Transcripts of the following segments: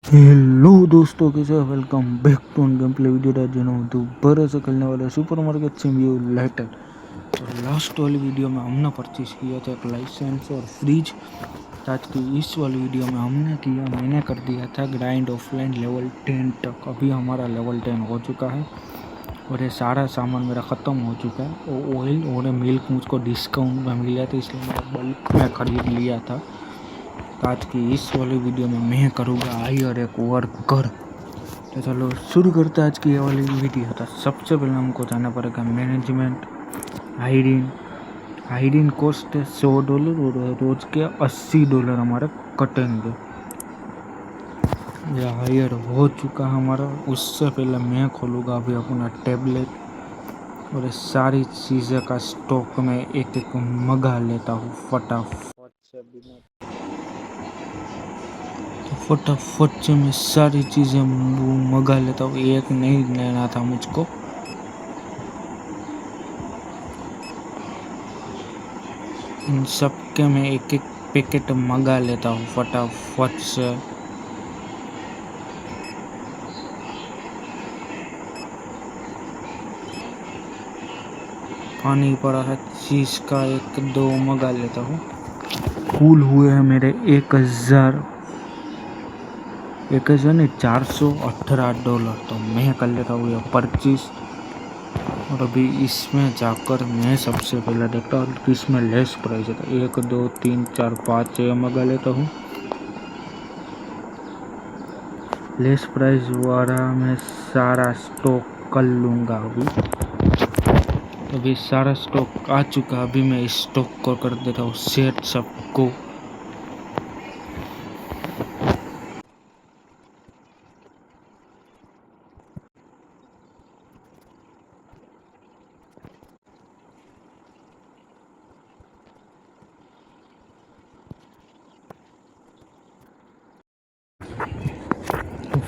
Hello दोस्तों, कैसे हो? Welcome back to on game play video. आज जो दोबारा से खेलने वाले सुपरमार्केट सिम्युलेटर। तो लास्ट वाली वीडियो में हमने परचेज किया था एक लाइसेंस और फ्रिज। आज की इस वाली वीडियो में मैंने कर दिया था ग्राइंड ऑफलाइन लेवल 10 तक। अभी हमारा लेवल 10 हो चुका है और ये सारा सामान मेरा ख़त्म हो चुका है। और ऑयल और मिल्क मुझको डिस्काउंट में मिल गया था, इसलिए मैंने बल्क में ख़रीद लिया था। तो आज की इस वाली वीडियो में मैं करूँगा हायर एक वर्कर। तो चलो शुरू करते हैं आज की ये वाली वीडियो। तो सबसे पहले हमको जाना पड़ेगा मैनेजमेंट। हायरिन कॉस्ट है $100 और रोज़ के $80 हमारे कटेंगे। यह हायर हो चुका हमारा। उससे पहले मैं खोलूँगा अभी अपना टैबलेट और सारी चीज़ें का स्टॉक में एक एक मंगा लेता हूँ फटाफट से मैं सारी चीज़ें मंगा लेता हूँ। एक नहीं लेना था मुझको। इन सब के मैं एक एक पैकेट मंगा लेता हूँ फटाफट से। पानी पड़ा है, चीज़ का एक दो मंगा लेता हूँ। कुल हुए हैं मेरे 1418 तो मैं कर लेता हूँ ये परचेज। और अभी इसमें जाकर मैं सबसे पहले देखता हूँ कि इसमें लेस प्राइस है। 1 2 3 4 5 ये मंगा लेता हूँ। लेस प्राइस वाला मैं सारा स्टॉक कर लूँगा। अभी सारा स्टॉक आ चुका। अभी मैं इस स्टॉक को कर देता हूँ सेट सबको।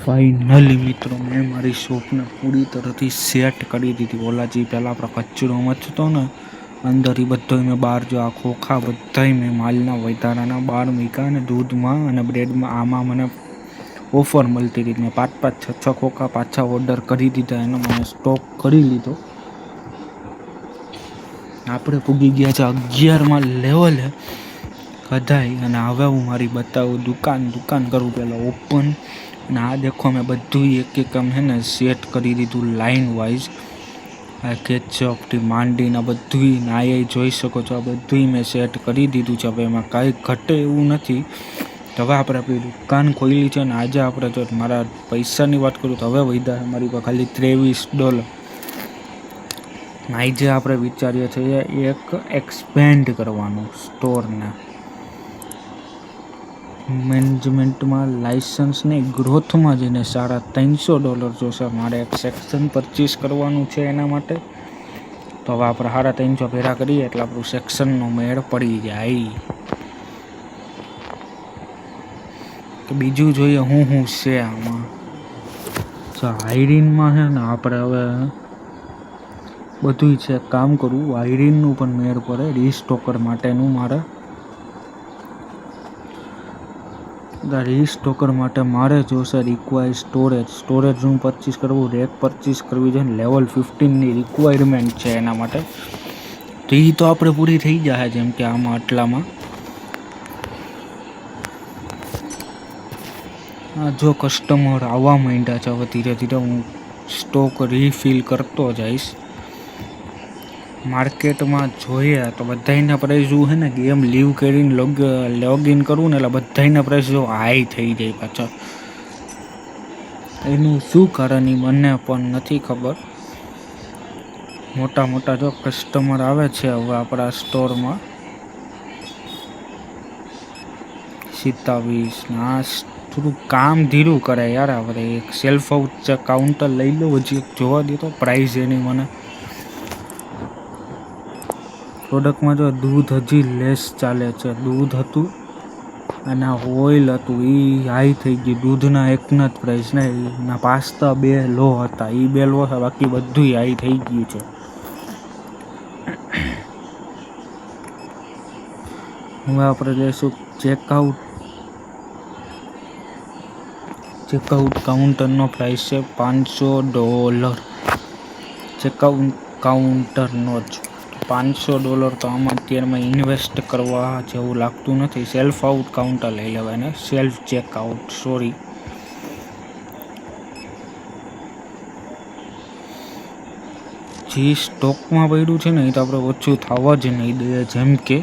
फाइनली मित्रों, मैं मारी शॉपने पूरी तरहથી સેટ કરી દીધી। ઓલા જે પહેલાં આપણે કચરો મચતો ને અંદર, એ બધોય મેં બહાર જો આ ખોખા બધાય મેં માલના વધારાના બહાર મૂક્યા અને દૂધમાં અને બ્રેડમાં આમાં મને ઓફર મળતી હતી। મેં 5 5 6 6 ખોખા પાછા ઓર્ડર કરી દીધા, એનો મને સ્ટોક કરી લીધો। આપણે પૂગી ગયા છે 11માં લેવલે કધાઈ। અને હવે હું મારી બતાવું દુકાન કરું પહેલાં ઓપન। અને આ દેખો મેં બધું એક એક है ને સેટ કરી દીધું લાઇન વાઇઝ। આ કેચઅપથી માંડીને બધું આ જોઈ શકો છો। આ બધું મેં સેટ કરી દીધું છે। હવે એમાં કાંઈ ઘટે એવું નથી। તો હવે આપણે આપણી દુકાન ખોલી છે અને આજે આપણે જો મારા પૈસાની વાત કરું તો હવે વધ્યા મારી પાસે ખાલી $23। આજે આપણે વિચારીએ છીએ એક એક્સપેન્ડ કરવાનું સ્ટોરને। મેનેજમેન્ટમાં લાઇસન્સ નહીં, ગ્રોથમાં જઈને સારા $300 જોશે। મારે એક સેક્શન પરચેસ કરવાનું છે એના માટે। તો હવે આપણે સારા 300 ભેગા કરીએ એટલે આપણું સેક્શનનો મેળ પડી જાય। તો બીજું જોઈએ હું છે આમાં। તો હાયરિનમાં છે ને આપણે હવે બધું છે કામ કરવું। હાયરિનનું પણ મેળ પડે રીસ્ટોકર માટેનું। મારે રીસ્ટોકર માટે મારે જોશે રિક્વાયર સ્ટોરેજનું પરચેસ કરવું, રેક પરચેસ કરવી છે। લેવલ 15ની રિક્વાયરમેન્ટ છે એના માટે। તો એ તો આપણે પૂરી થઈ જાય, જેમ કે આમાં આટલામાં જો કસ્ટમર આવવા માંડ્યા છે। હવે ધીરે ધીરે હું સ્ટોક રીફિલ કરતો જઈશ। માર્કેટમાં જોઈએ તો બધાના પ્રાઇસ છે ને ગેમ લીવ કરીને લોગિન કરવું ને એટલે બધાના પ્રાઇસ જો હાઈ થઈ જાય પાછા। એનું શું કારણ એ મને પણ નથી ખબર। મોટા જો કસ્ટમર આવે છે હવે આપણા સ્ટોરમાં 27 આ થોડું કામ ધીરું કરે યાર। આપણે એક સેલ્ફ આઉટ કાઉન્ટર લઈ લો, હજી એક જોવા દે તો પ્રાઇસ એની મને। પ્રોડક્ટમાં જો દૂધ હજી લેસ ચાલે છે। દૂધ હતું અને ઓઇલ હતું એ હાઈ થઈ ગયું। દૂધના એકના જ પ્રાઇસ ને એના પાસ્તા 2 લો હતા, એ 2 લો છે, બાકી બધું હાઈ થઈ ગયું છે। હવે આપણે લઈશું ચેકઆઉટ। ચેકઆઉટ કાઉન્ટરનો પ્રાઇસ છે $500. ચેકઆઉટ કાઉન્ટરનો જ $500 તો આમાં અત્યારમાં ઇન્વેસ્ટ કરવા જેવું લાગતું નથી. સેલ્ફ આઉટ કાઉન્ટર લઈ લેવાય ને, સેલ્ફ ચેકઆઉટ, સોરી. જે સ્ટોકમાં પડ્યું છે ને એ તો આપણે ઓછું થવા જ નહીં દઈએ. જેમ કે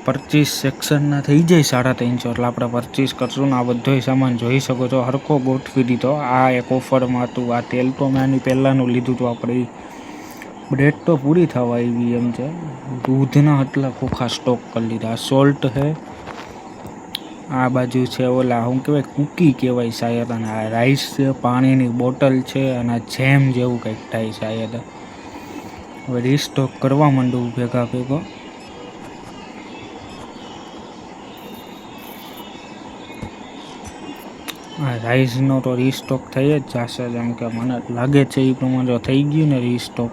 પરચેસ સેક્શનના થઈ જાય 350, એટલે આપણે પરચેસ કરશું ને આ બધો સામાન જોઈ શકો છો હરખો ગોઠવી દીધો. આ એક ઓફરમાં હતું, આ તેલ તો મેં આની પહેલાંનું લીધું હતું આપણે. બ્રેડ તો પૂરી થવા આવી એમ છે. દૂધના આટલા ખોખા સ્ટોક કરી લીધા. સોલ્ટ છે, આ બાજુ છે ઓલા શું કહેવાય, કૂકી કહેવાય શાયદ, અને આ રાઈસ છે, પાણીની બોટલ છે, અને જેમ જેવું કંઈક થાય શાયદ. હવે રીસ્ટોક કરવા માંડું ભેગા. રાઈસનો તો રીસ્ટોક થઈ જ જશે, જેમ કે મને લાગે છે એ પ્રમાણે જો થઈ ગયું ને રીસ્ટોક.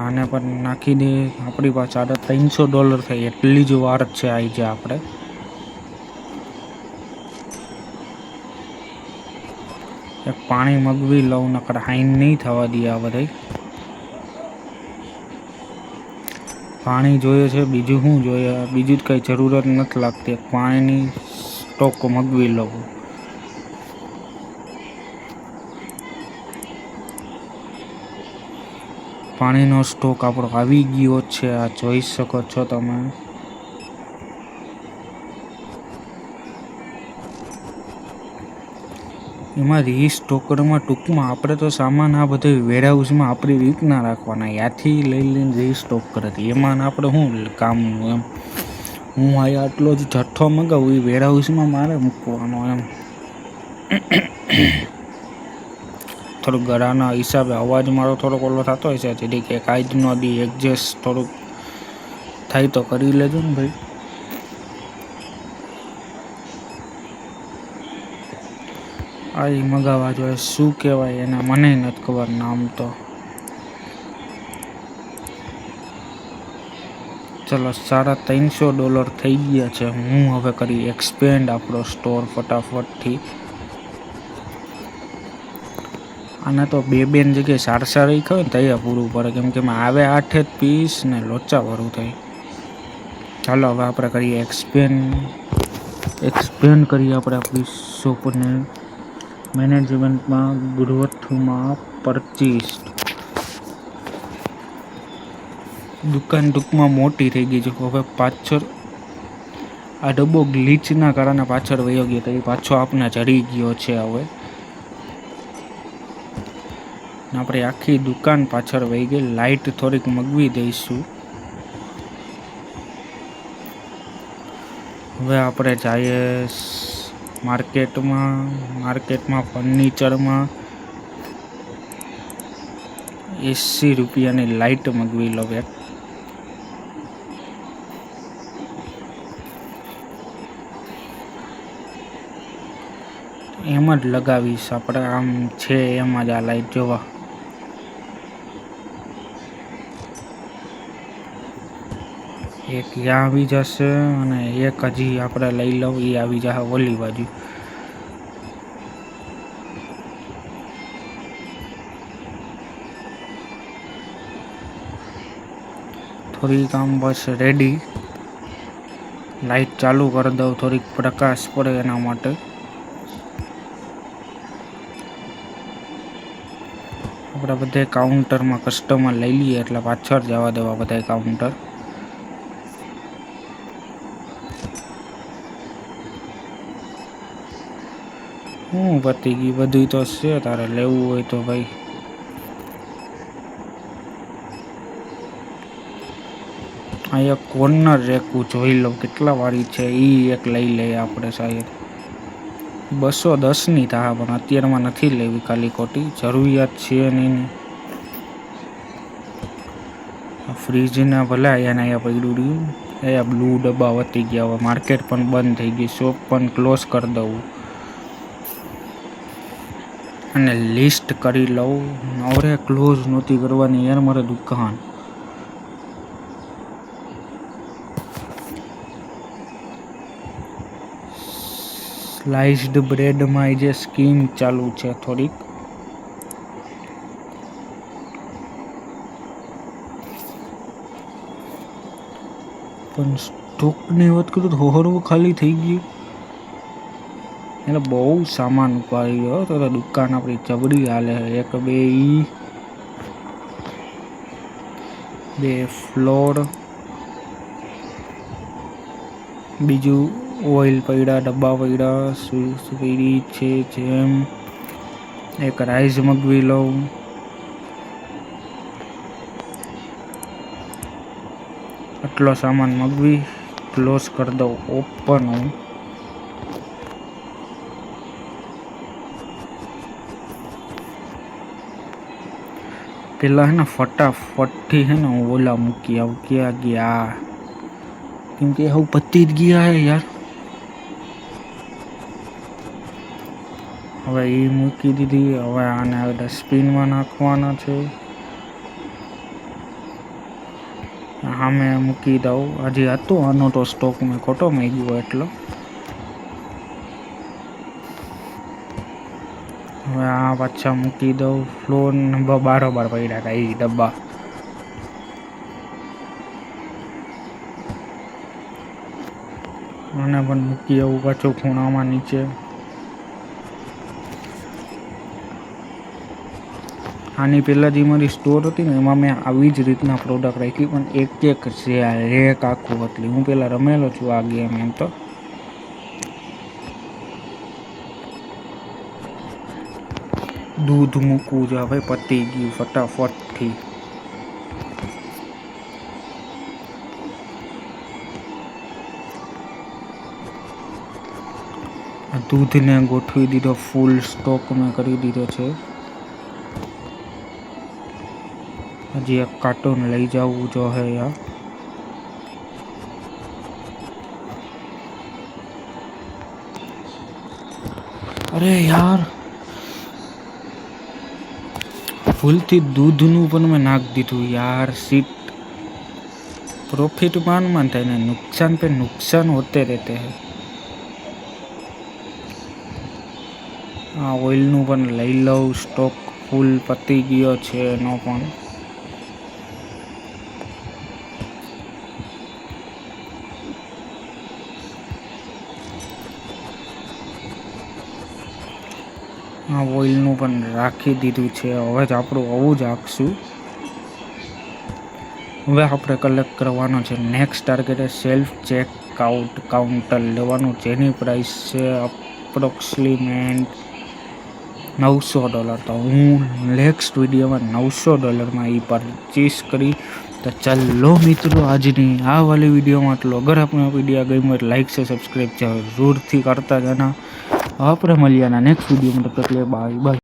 આને પણ નાખી દે. આપણી પાસે $300 થાય એટલી જ વાર છે આવી જાય. આપણે એક પાણી મગવી લઉં, નકર હાઈન નહીં થવા દે આ બધા. પાણી જોઈએ છે, બીજું શું જોઈએ, બીજું જ કંઈ જરૂરત નથી લાગતી. પાણીની સ્ટોક મગવી લઉં. પાણીનો સ્ટોક આપણો આવી ગયો છે, આ જોઈ શકો છો તમે. એમાં રીસ્ટોકરમાં ટૂંકમાં આપણે તો સામાન આ બધે વેરહાઉસમાં આપણી રીતના રાખવાના, ત્યાંથી લઈને રીસ્ટોક કરે. એમાં આપણે શું કામનું એમ. હું અહીંયા આટલો જ જથ્થો મગાવું, એ વેરહાઉસમાં મારે મૂકવાનો એમ. થોડુંક ગળાના હિસાબે અવાજ મારો થોડોક ઓલો થતો હોય છે, જેથી કે કાંઈ દી એડજસ્ટ થોડુંક થાય તો કરી લેજો ને ભાઈ. આ મગાવવા જોઈએ, શું કહેવાય એને, મને નથી ખબર નામ તો. ચલો $350 થઈ ગયા છે. હું હવે કરી એક્સપેન્ડ આપણો સ્ટોર ફટાફટથી. આને તો બે જગ્યાએ 4 રાખ્યો ને તૈયાર પૂરું પડે, કેમ કે આવે 8 પીસ ને લોચા ભરું થાય. ચાલો હવે આપણે કરીએ એક્સપેન્ડ કરીએ આપણે આપણી શોપને. મેનેજમેન્ટમાં ગ્રોથમાં પરચેસ. દુકાન ટૂંકમાં મોટી થઈ ગઈ છે. હવે પાછળ આ ડબ્બો ગ્લિચના કારણે પાછળ વયો ગયો તો એ પાછો આપણે ચડી ગયો છે. હવે આપણે આખી દુકાન પાછળ વહી ગઈ. લાઇટ થોડીક મગવી દઈશું. હવે આપણે જઈએ માર્કેટમાં ફર્નિચરમાં ₹80 લાઇટ મગવી લો. એમ જ લગાવીશ આપણે, આમ છે એમ જ આ લાઇટ જોવા. એક ત્યાં આવી જશે અને એક હજી આપણે લઈ લઉં, એ આવી જશે ઓલી બાજુ. થોડીક આમ બસ રેડી. લાઇટ ચાલુ કરી દઉં, થોડીક પ્રકાશ પડે એના માટે. આપણે બધે કાઉન્ટરમાં કસ્ટમર લઈ લઈએ એટલે પાછળ જવા દેવા બધા કાઉન્ટર. હું પતી ગઈ, બધું તો છે. તારે લેવું હોય તો ભાઈ. આ એક કોર્નર રેકું જોઈ લઉં કેટલા વાળી છે, એ એક લઈ લઈએ આપણે. શાયદ 210ની થાય, પણ અત્યારમાં નથી લેવી ખાલી ખોટી, જરૂરિયાત છે નહીં. ફ્રીજના ભલે અહીંયા પડ્યું રહ્યું. એ બ્લુ ડબ્બા વધી ગયા. હવે માર્કેટ પણ બંધ થઈ ગઈ, શોપ પણ ક્લોઝ કરી દઉં. અને લિસ્ટ કરી લઉં. નવરે ક્લોઝ નહોતી કરવાની યાર મારે દુકાન. સ્લાઇસ્ડ બ્રેડમાં જે સ્કીમ ચાલુ છે થોડીક. પણ સ્ટોકની વાત કરું તો હોરવું ખાલી થઈ ગયું. એટલે બહુ સામાન ઉપાડી ગયો તો દુકાન આપણી જબડી હાલે. એક બે ફ્લોર, બીજું ઓઇલ પડ્યા, ડબ્બા પડ્યા, સ્વીરી છે, જેમ એક રાઈસ મગવી લઉં. આટલો સામાન મગવી ક્લોઝ કરી દઉં. ઓપન હું પેલા હે ને ફટાફટથી હે ને હું ઓલા મૂકી આવું. ક્યાં ગયા? કેમ કે હું પતી જ ગયા હે યાર. હવે એ મૂકી દીધી. હવે આને ડસ્ટબિનમાં નાખવાના છે. સામે મૂકી દઉં. હજી હતું આનો તો સ્ટોક મેં ખોટો મેં ગયો એટલો. હવે આ પાછા મૂકી દઉં. ફ્લોર નંબર બારોબાર પડ્યા હતા એ ડબ્બા. આને પણ મૂકી આવું પાછું ખૂણામાં નીચે. આની પહેલાં જે મારી સ્ટોર હતી ને એમાં મેં આવી જ રીતના પ્રોડક્ટ રાખી, પણ એક રેક આખું હતી. હું પહેલાં રમેલો છું આ ગેમ. એમ તો દૂધ મૂકવું છે ભાઈ, પતી ગયું ફટાફટથી. દૂધને ગોઠવી દીધો. ફૂલ સ્ટોક મેં કરી દીધો છે. હજી એક કાર્ટૂન લઈ જવું જો હે યાર. અરે યાર ભૂલથી દૂધનું પણ મેં નાખી દીધું યાર. સીટ પ્રોફિટ માન થાય ને નુકસાન पे नुकसान होते रहते हैं. આ ઓઇલનું પણ લઈ લઉં. સ્ટોક ફૂલ પતી ગયો છે એનો પણ. આ ઓઇલનું પણ રાખી દીધું છે. હવે જ આપણું આવું જ રાખશું. હવે આપણે કલેક્ટ કરવાનો છે next target self check counter લેવાનું, જેની પ્રાઇસ છે અપ્રોક્સિમેટ $900. તો હું નેક્સ્ટ વિડીયોમાં $900 એ પરચેસ કરી. તો ચાલો મિત્રો આજની આ વાલી વિડીયોમાં આટલો. અગર આપણે વિડીયો ગમ્યો હોય લાઈક છે, સબસ્ક્રાઈબ જરૂરથી કરતા જણા. આપણે મળીએ નેક્સ્ટ વિડીયોમાં. તબ તક બાય બાય.